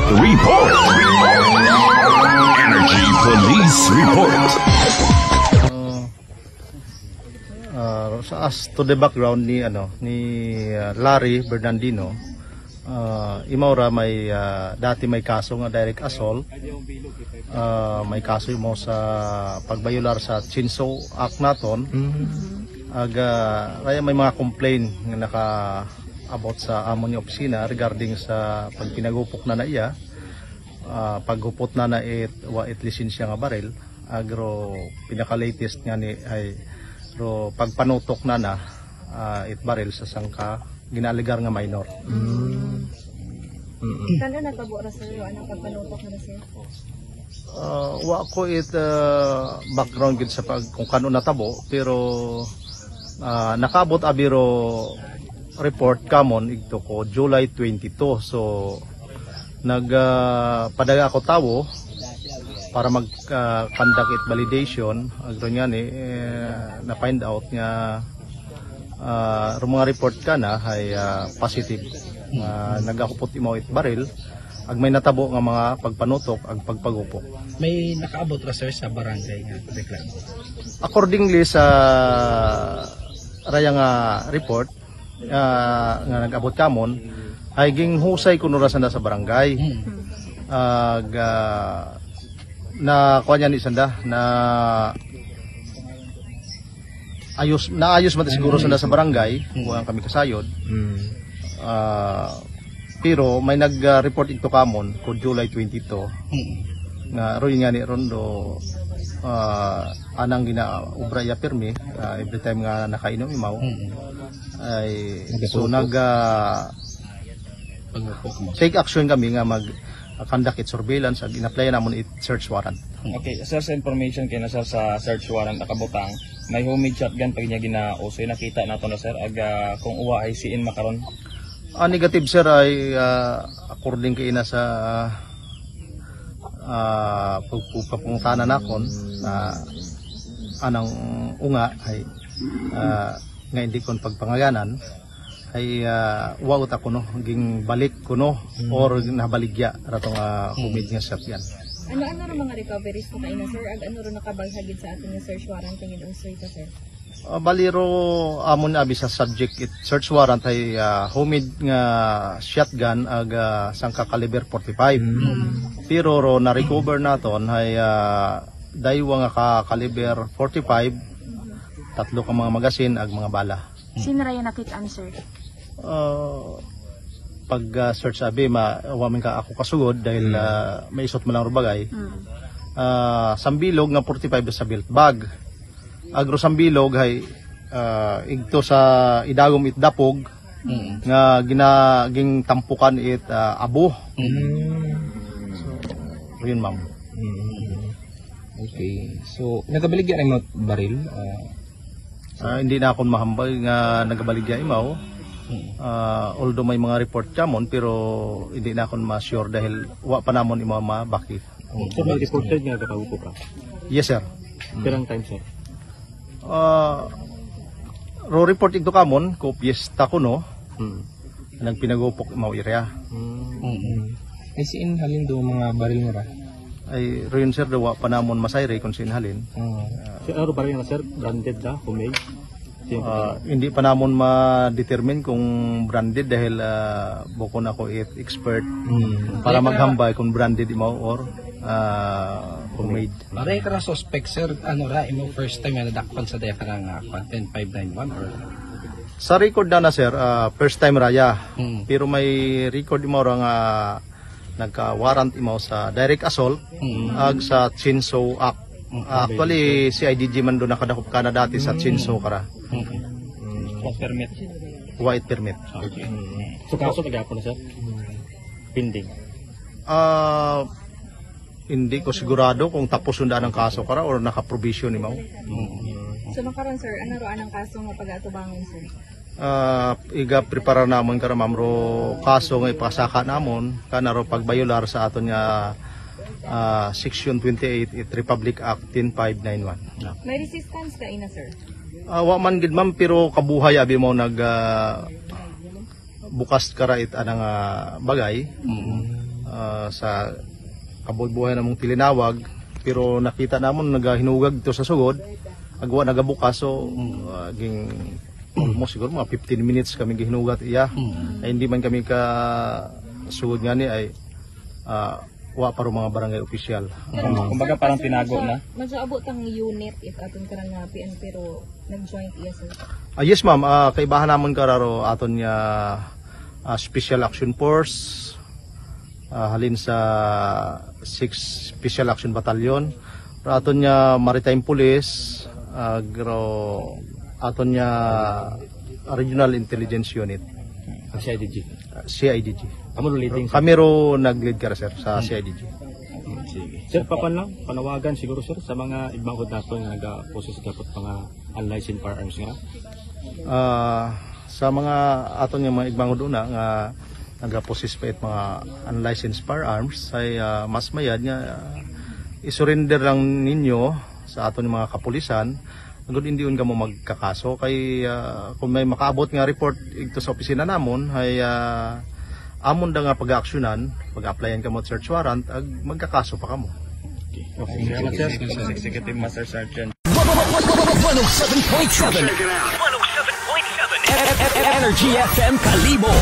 Report. Energy Police Report. As to the background ni Larry Bernardino, Imaura may dati may kaso nga direct assault, may kaso mo sa pagbayular sa Chinso Act naton. Kaya may mga complaint nga naka-abot sa amon ni opisina regarding sa pagpinagupok na iya, paghupot na wa it lisensya nga baril, agro pinaka-latest nga ni ay ro pagpanutok na it baril sa sangka ginaligar nga minor. Kano natabo ra sa anong pagpanutok na siya? Wa ko it background gid sa kung kano natabo, pero nakabot abiro report kamon igto ko July 22. So nagpadaga ako tawo para mag-conduct it validation. Agro nga ni na find out nga mga report ka na ay positive. Nagakupot imo it baril ag may natabo nga mga pagpanutok ag pagpagupok. May nakaabot ra sir sa barangay nga reklamo. Accordingly sa raya nga report nga nag-abot kamon ay ging husay kuno ra sanda sa barangay. Na kuanya ni sanda na ayos man siguro sanda sa barangay kung kami kasayod. Pero may nag-report ito kamon ko July 22 nga roy nga ni rondo anang ginaubraya permi every time nga nakainom imaw ay so take action kami nga conduct it surveillance at in-apply namon it search warrant. Okay, sir, sa information kay na sir sa search warrant nakabutang, may homemade shotgun pag niya ginauso, nakita nato na sir aga kung uwa ay siin makaron. Negative sir ay according kay ina sa pagpupungtana nakon anang unga ay nga hindi kon pagpangaganan ay waot ako no ging balik ko no or nabaligya rato nga humid nga shotgun. Ano ra mga recoveries na kaina sir ag ano ro nakabagsagid sa ating search warrant tingin usoy ka sir? Baliro amon abi sa subject it search warrant ay homemade nga shotgun ag sangka caliber 45. Pero ro na recover naton ay daywa nga ka caliber 45, tatlo ka mga magasin ag mga bala. Sinaraya nakit-an sir? Pag search abi mawamin ka ako kasugod dahil may isot mo lang rubagay. Sambilog nga 45 sa belt bag. Agro sambilog hay igto sa idagom it dapog nga ginaging tampukan it abo. So yun ma'am. Okay. So nagabaligya na mo baril? Hindi na akong mahambal nga nagabaligya imaw. Although may mga report kamon pero hindi na akong ma-sure dahil wa pa namon imaw mabaki. So may reported nga nakagupo ka? Yes sir. Pirang time sir? Ro report ito kamon ko piyesta ko no. Nagpinagupok imaw area. Ay siin halin do mga baril nira? Ay roon sir daw pa namon masayre kung sinhalin. So ano ba rin nga sir? Branded na? Homemade? Hindi pa namon ma-determine kung branded dahil bukon ako expert para maghambay kung branded imaw or homemade. Maray ka na suspect sir, ano ra imo first time na nadakpan sa daya ka ng content 591 or? Sa record na sir, first time raya. Pero may record imaw nga nagka-warrant imaw sa direct assault ag sa Chinso Act. Actually si IDG man do nakadakop ka na dati sa Chinso kara. Permit. White permit. Okay. So kaso nagapon na sir? Pending? Hindi ko sigurado kung tapos sundaan ang kaso kara or naka-provision imaw. So makaron sir, ano ro anang kaso nga pag-atubangon sir? Iga prepara namon kara ma'am ro kaso nga ipasaka namon kana ro pagbayular sa aton nga Section 28 it Republic Act 10591. May resistance ka ina sir? Wa man gid ma'am pero kabuhay abi mo nag bukas kara it anang bagay. sa kabulbuhay namong tilinawag, pero nakita namon nagahinugag to sa sugod, agwa nagabukas, so ging almost siguro mga 15 minutes kami gihinugat iya. Ay hindi man kami ka sugod nga ni ay wa para mga barangay opisyal. Kumbaga parang tinago na. Magsaabot ang unit if aton karang napian pero nag-joint iya sir. Yes ma'am, kaibahan namon kararo aton niya Special Action Force, halin sa 6 Special Action Battalion, aton niya Maritime Police, aton niya Regional Intelligence Unit, Ang CIDG. CIDG. Amo ulitin. Kami ro nag-lead ka sir sa CIDG. Sige. Sir, papan lang, panawagan siguro sir sa mga ibangkod nato nga nag-process kapot mga unlicensed firearms nga. Sa mga aton nga mga igbangod una nga nagaposis pa it mga unlicensed firearms ay mas mayad nga isurrender lang ninyo sa aton mga kapulisan. Agud hindi un ka mo magkakaso kay kung may makaabot nga report ito sa opisina namon ay amon da nga pag-aksyonan, pag-applyan ka mo at search warrant, magkakaso pa kamo. Salamat sir. Executive Master Sergeant. 107.7 Energy FM Kalibo.